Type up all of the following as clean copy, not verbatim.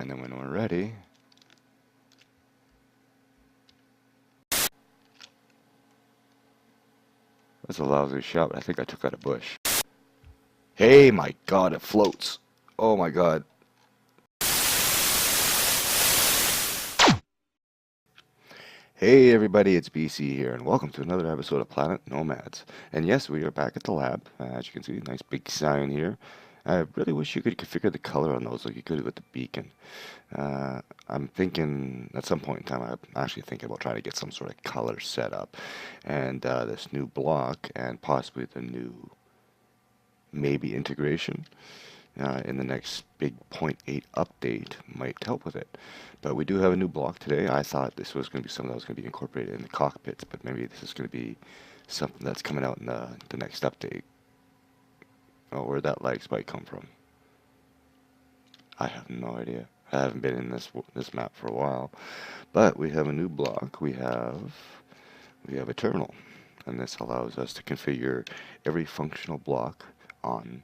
And then when we're ready, that's a lousy shot, but I think I took out a bush. Hey, my God, it floats. Oh my God. Hey everybody, it's BC here, and welcome to another episode of Planet Nomads. And yes, we are back at the lab. As you can see, nice big sign here. I really wish you could configure the color on those like you could with the beacon. I'm thinking at some point in time, I'm actually thinking about trying to get some sort of color set up. And this new block and possibly the new maybe integration in the next big point 8 update might help with it. But we do have a new block today. I thought this was going to be something that was going to be incorporated in the cockpits, but maybe this is going to be something that's coming out in the next update. Oh, where'd that lag spike come from? I have no idea. I haven't been in this map for a while. But we have a new block. We have a terminal, and this allows us to configure every functional block on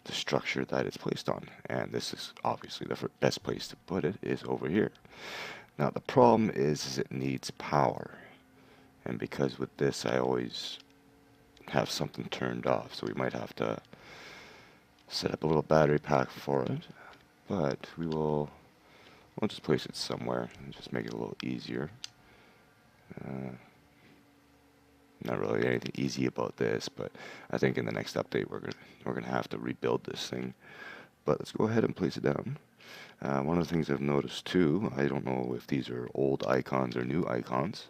the structure that it's placed on, and this is obviously the best place to put it is over here. Now the problem is it needs power, and because with this I always have something turned off, so we might have to set up a little battery pack for it, but we'll just place it somewhere and just make it a little easier. Not really anything easy about this, but I think in the next update we're gonna have to rebuild this thing. But let's go ahead and place it down. One of the things I've noticed too, I don't know if these are old icons or new icons,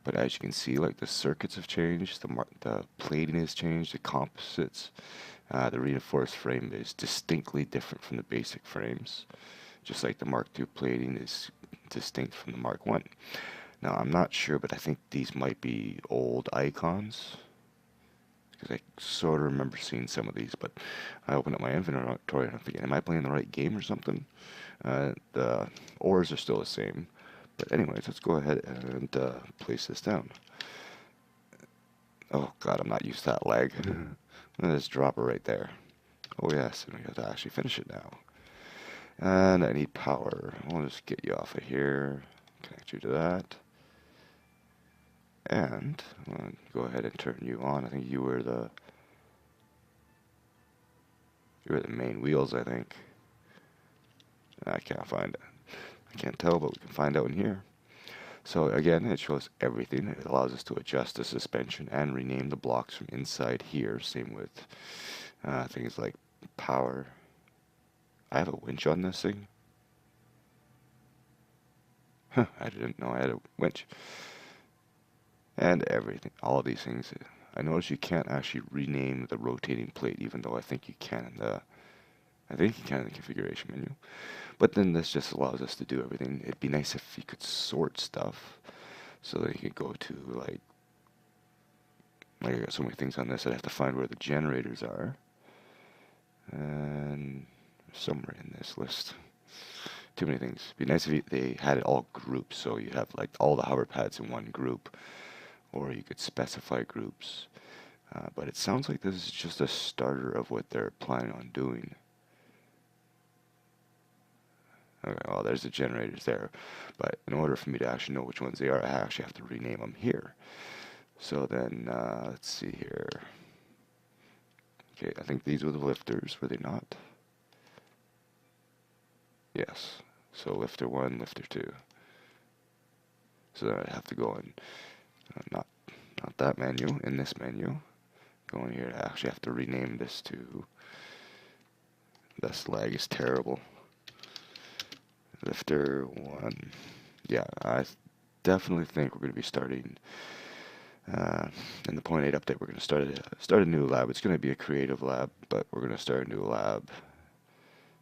but as you can see, like the circuits have changed, the plating has changed, the composites, the reinforced frame is distinctly different from the basic frames, just like the Mark II plating is distinct from the Mark I. Now, I'm not sure, but I think these might be old icons, because I sort of remember seeing some of these, but I opened up my inventory and I'm thinking, am I playing the right game or something? The ores are still the same. But anyways, let's go ahead and place this down. Oh god, I'm not used to that lag. Let's drop it right there. Oh yes, and we have to actually finish it now. And I need power. We'll just get you off of here, connect you to that. And I'll go ahead and turn you on. I think you were the main wheels, I think. I can't find it. I can't tell, but we can find out in here. So again, it shows everything. It allows us to adjust the suspension and rename the blocks from inside here. Same with things like power. I have a winch on this thing. Huh, I didn't know I had a winch. And everything, all of these things. I notice you can't actually rename the rotating plate, even though I think you can in the configuration menu. But then this just allows us to do everything. It'd be nice if you could sort stuff, so that you could go to like I got so many things on this. I'd have to find where the generators are, and somewhere in this list. Too many things. It'd be nice if they had it all grouped, so you have like all the hover pads in one group. Or you could specify groups. But it sounds like this is just a starter of what they're planning on doing. Okay, well, there's the generators there. But in order for me to actually know which ones they are, I actually have to rename them here. So then, let's see here. Okay, I think these were the lifters, were they not? Yes. So lifter 1, lifter 2. So then I'd have to go in, not that menu, in this menu. Go in here, I actually have to rename this to, this lag is terrible. Lifter 1. Yeah, I definitely think we're going to be starting, in the point 8 update, we're going to start a new lab. It's going to be a creative lab, but we're going to start a new lab.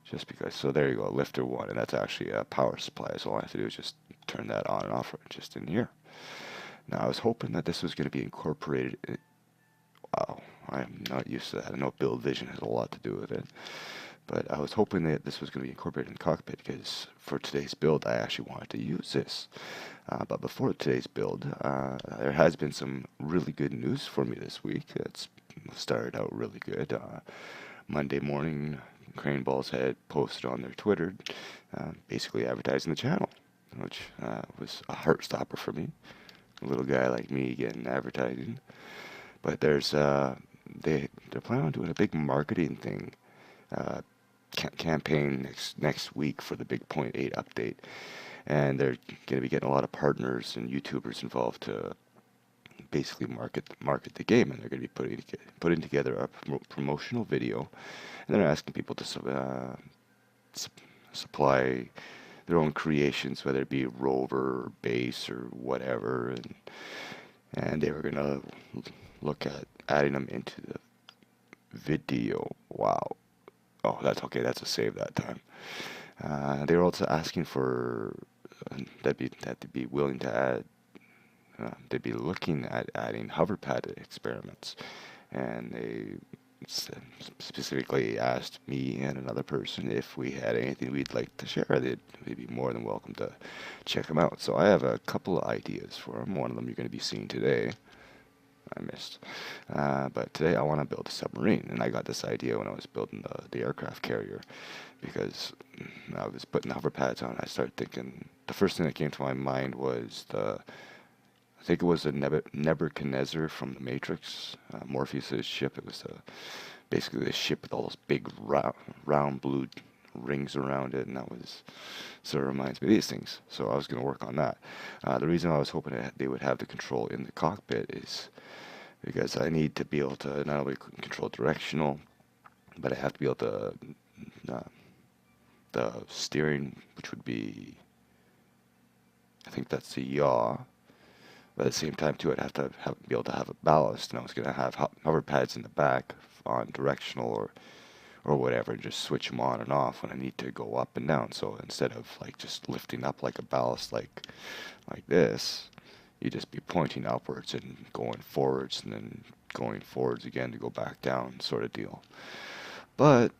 Just because, so there you go, lifter 1, and that's actually a power supply, so all I have to do is just turn that on and off just in here. Now, I was hoping that this was going to be incorporated. Wow, I am not used to that. I know build vision has a lot to do with it. But I was hoping that this was going to be incorporated in the cockpit, because for today's build, I actually wanted to use this. But before today's build, there has been some really good news for me this week. It's started out really good. Monday morning, Crane Balls had posted on their Twitter, basically advertising the channel, which was a heart stopper for me. A little guy like me getting advertising. But they're planning on doing a big marketing thing, uh, campaign next week for the big point 8 update, and they're going to be getting a lot of partners and YouTubers involved to basically market the game, and they're going to be putting together a promotional video, and they're asking people to supply their own creations, whether it be rover or base or whatever, and they were going to look at adding them into the video. Wow. Oh, that's okay. That's a save that time. They were also asking for that they'd be willing to add. They'd be looking at adding hover pad experiments, and they specifically asked me and another person if we had anything we'd like to share. They'd be more than welcome to check them out. So I have a couple of ideas for them. One of them you're going to be seeing today. I missed. But today I want to build a submarine, and I got this idea when I was building the aircraft carrier, because I was putting hover pads on. I started thinking, the first thing that came to my mind was I think it was a Nebuchadnezzar from the Matrix, Morpheus' ship. It was basically the ship with all those big round blue rings around it, and that was sort of reminds me of these things. So I was going to work on that. The reason I was hoping that they would have the control in the cockpit is because I need to be able to not only control directional, but I have to be able to the steering, which would be, I think that's the yaw. But at the same time, too, I'd have to be able to have a ballast, and I was going to have hover pads in the back on directional or whatever, and just switch them on and off when I need to go up and down. So instead of like just lifting up like a ballast like this, you just be pointing upwards and going forwards, and then going forwards again to go back down, sort of deal. But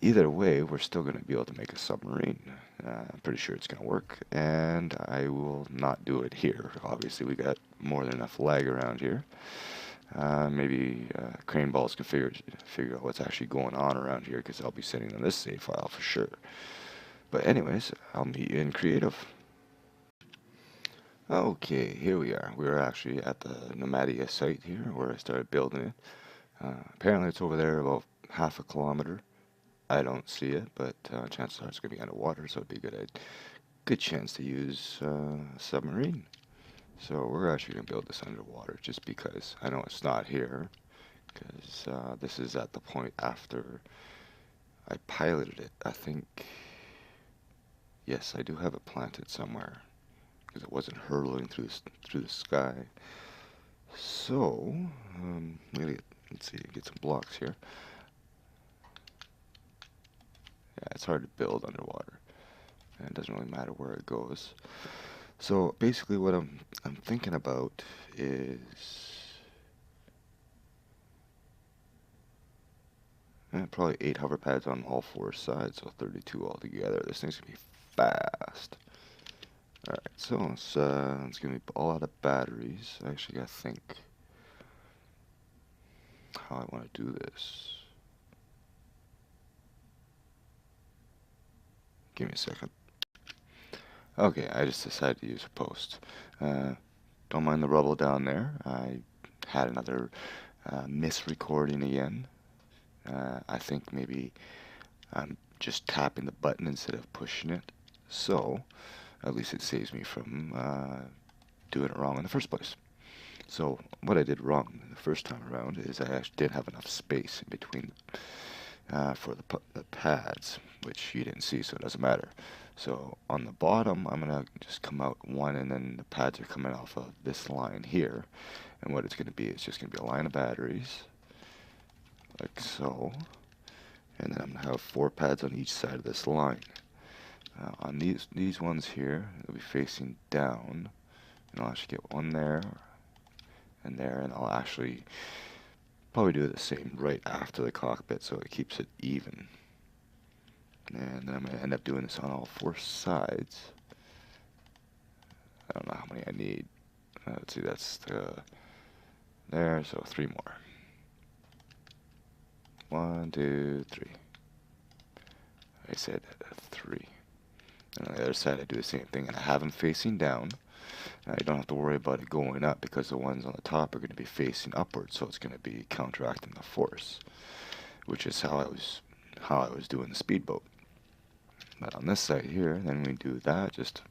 either way, we're still going to be able to make a submarine. I'm pretty sure it's going to work, and I will not do it here. Obviously, we got more than enough lag around here. Maybe Crane Balls can figure out what's actually going on around here, because I'll be sending them this save file for sure. But anyways, I'll meet you in creative. Okay, here we are. We're actually at the Nomadilus site here, where I started building it. Apparently it's over there about half a kilometer. I don't see it, but chances are it's going to be underwater, so it'd be a good chance to use a submarine. So we're actually going to build this underwater, just because I know it's not here, because this is at the point after I piloted it. I think, yes, I do have it planted somewhere, because it wasn't hurtling through the sky. So, let's see, get some blocks here. Yeah, it's hard to build underwater, and it doesn't really matter where it goes. So basically, what I'm thinking about is probably 8 hover pads on all 4 sides, so 32 altogether. This thing's gonna be fast. Alright, so it's gonna be all out of batteries. I actually gotta think how I want to do this. Give me a second. Okay, I just decided to use a post. Don't mind the rubble down there. I had another misrecording again. I think maybe I'm just tapping the button instead of pushing it. So, at least it saves me from doing it wrong in the first place. So, what I did wrong the first time around is I actually didn't have enough space in between for the pads, which you didn't see, so it doesn't matter. So on the bottom, I'm going to just come out one, and then the pads are coming off of this line here. And what it's going to be is just going to be a line of batteries, like so. And then I'm going to have 4 pads on each side of this line. On these ones here, they'll be facing down. And I'll actually get one there, and I'll actually probably do the same right after the cockpit, so it keeps it even. And then I'm going to end up doing this on all 4 sides. I don't know how many I need. Let's see, that's there, so 3 more. 1, 2, 3. I said 3. And on the other side I do the same thing, and I have them facing down. You don't have to worry about it going up because the ones on the top are going to be facing upwards, so it's going to be counteracting the force, which is how I was doing the speedboat. But on this side here, then we do that, just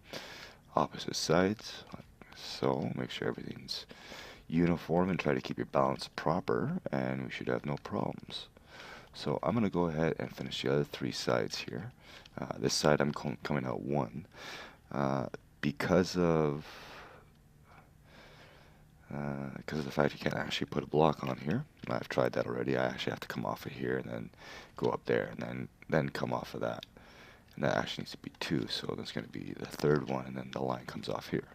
opposite sides, like so. Make sure everything's uniform and try to keep your balance proper, and we should have no problems. So I'm going to go ahead and finish the other 3 sides here. This side I'm coming out 1. Because of the fact you can't actually put a block on here. I've tried that already. I actually have to come off of here and then go up there and then come off of that. And that actually needs to be 2, so that's going to be the 3rd one, and then the line comes off here.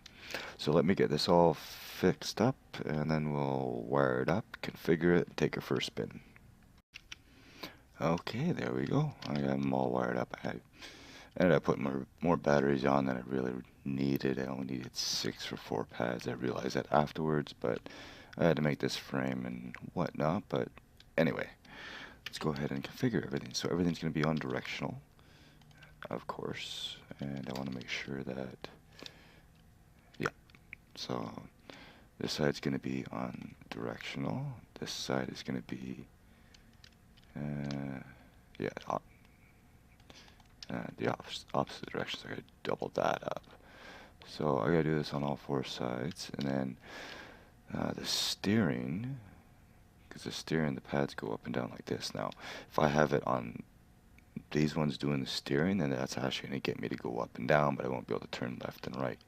So let me get this all fixed up, and then we'll wire it up, configure it, and take our first spin. Okay, there we go. I got them all wired up. I ended up putting more batteries on than I really needed. I only needed 6 or 4 pads. I realized that afterwards, but I had to make this frame and whatnot. But anyway, let's go ahead and configure everything. So everything's going to be on directional, of course, and I want to make sure that, yeah, so this side's going to be on directional. This side is going to be, yeah, the opposite direction, so I gotta double that up. So I gotta do this on all 4 sides, and then the steering, because the pads go up and down like this. Now, if I have it on these ones doing the steering, then that's actually gonna get me to go up and down, but I won't be able to turn left and right.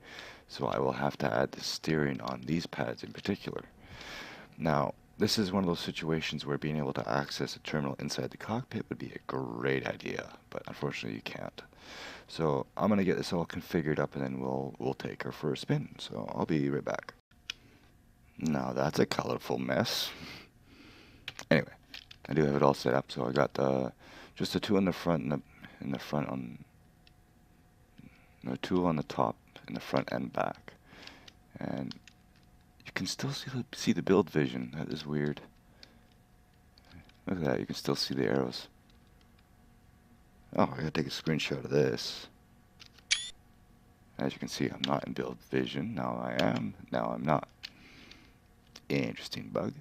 So I will have to add the steering on these pads in particular. Now, this is one of those situations where being able to access a terminal inside the cockpit would be a great idea, but unfortunately you can't. So I'm going to get this all configured up, and then we'll take our first spin. So I'll be right back. Now that's a colorful mess. Anyway, I do have it all set up. So I got just the 2 in the front and the front on the 2 on the top in the front and back, and you can still see the build vision. That is weird. Look at that, you can still see the arrows. Oh, I gotta take a screenshot of this. As you can see, I'm not in build vision. Now I am, now I'm not. Interesting bug.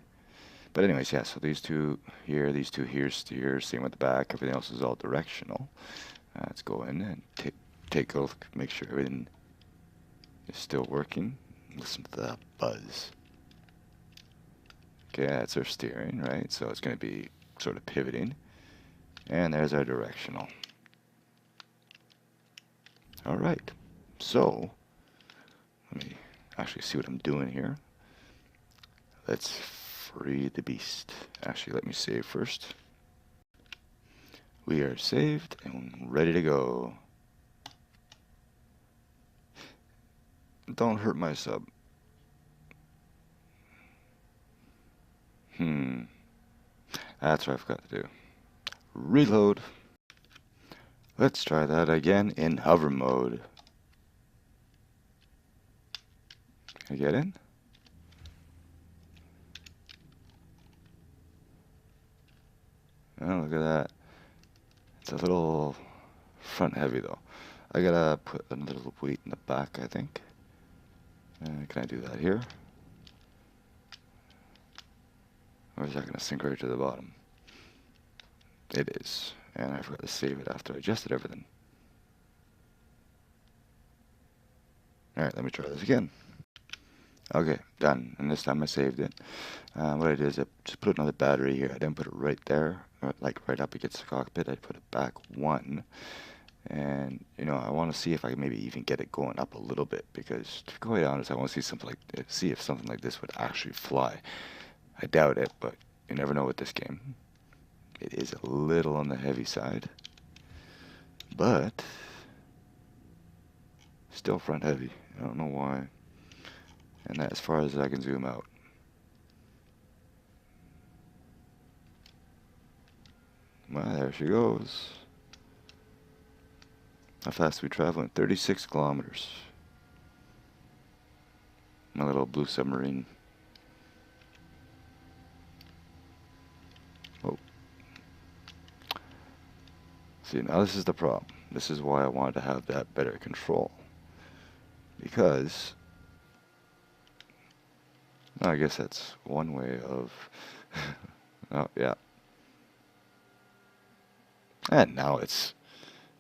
But anyways, yeah, so these 2 here, steer, same with the back, everything else is all directional. Let's go in and take a look, make sure everything is still working. Listen to that buzz. Okay, that's our steering, right? So it's going to be sort of pivoting. And there's our directional. Alright, so let me actually see what I'm doing here. Let's free the beast. Actually, let me save first. We are saved and ready to go. Don't hurt my sub. That's what I forgot to do. Reload. Let's try that again in hover mode. Can I get in? Oh, look at that. It's a little front heavy though. I gotta put a little weight in the back, I think. Can I do that here? Or is that going to sink right to the bottom? It is. And I forgot to save it after I adjusted everything. Alright, let me try this again. Okay, done. And this time I saved it. What I did is I just put another battery here. I didn't put it right there, like right up against the cockpit. I put it back 1. And, you know, I want to see if I can maybe even get it going up a little bit, because to be quite honest, I want to see if something like this would actually fly. I doubt it, but you never know with this game. It is a little on the heavy side, but still front heavy. I don't know why. And that's as far as I can zoom out. Well, there she goes. How fast are we traveling? 36 kilometers. My little blue submarine. See, now this is the problem. This is why I wanted to have that better control. Because, I guess that's one way of, oh yeah. And now it's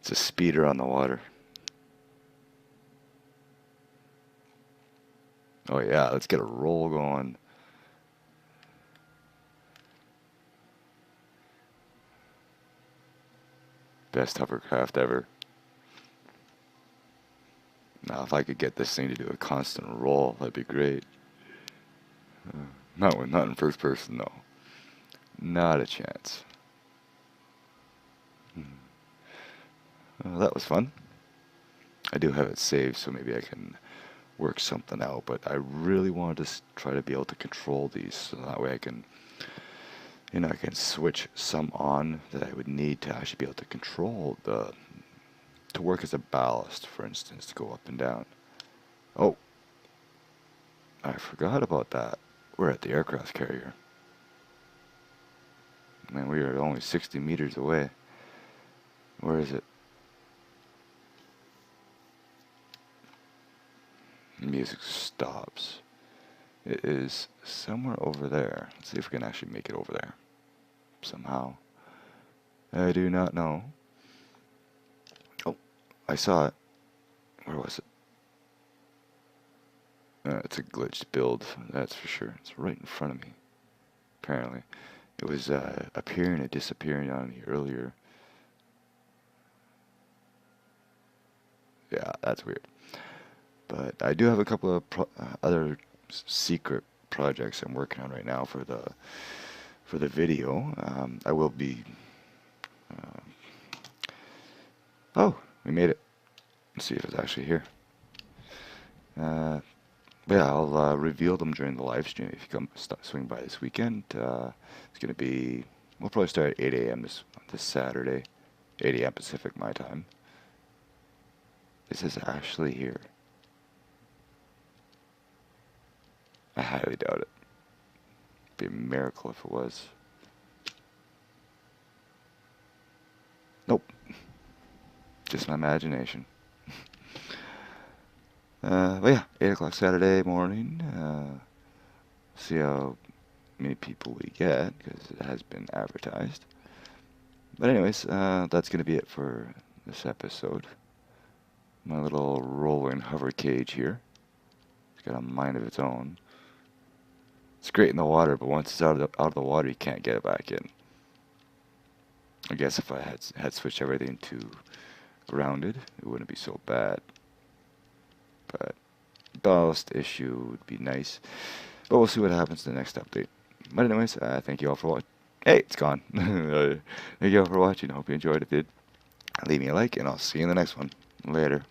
a speeder on the water. Oh yeah, let's get a roll going. Best hovercraft ever. Now if I could get this thing to do a constant roll, that'd be great. Not in first person though. Not a chance. That was fun. I do have it saved, so maybe I can work something out, but I really wanted to try to be able to control these, so that way I can, I can switch some on that I would need to actually be able to control to work as a ballast, for instance, to go up and down. Oh, I forgot about that. We're at the aircraft carrier. Man, we are only 60 meters away. Where is it? Music stops. It is somewhere over there. Let's see if we can actually make it over there somehow. I do not know. Oh, I saw it. Where was it? It's a glitched build, that's for sure. It's right in front of me, apparently. It was appearing and disappearing on me earlier. Yeah, that's weird. But I do have a couple of other secret projects I'm working on right now for the video. I will be. Oh, we made it. Let's see if it's actually here. But yeah, I'll reveal them during the live stream. If you come swing by this weekend, it's gonna be. We'll probably start at 8 a.m. this Saturday, 8 a.m. Pacific my time. This is actually here. I highly doubt it. It'd be a miracle if it was. Nope. Just my imagination. But yeah, 8 o'clock Saturday morning. See how many people we get, because it has been advertised. But anyways, that's going to be it for this episode. My little rolling hover cage here. It's got a mind of its own. It's great in the water, but once it's out of the water, you can't get it back in. I guess if I had switched everything to grounded, it wouldn't be so bad. But ballast issue would be nice. But we'll see what happens in the next update. But anyways, thank you all for watching. Hey, it's gone. Thank you all for watching. I hope you enjoyed it, dude. Leave me a like, and I'll see you in the next one. Later.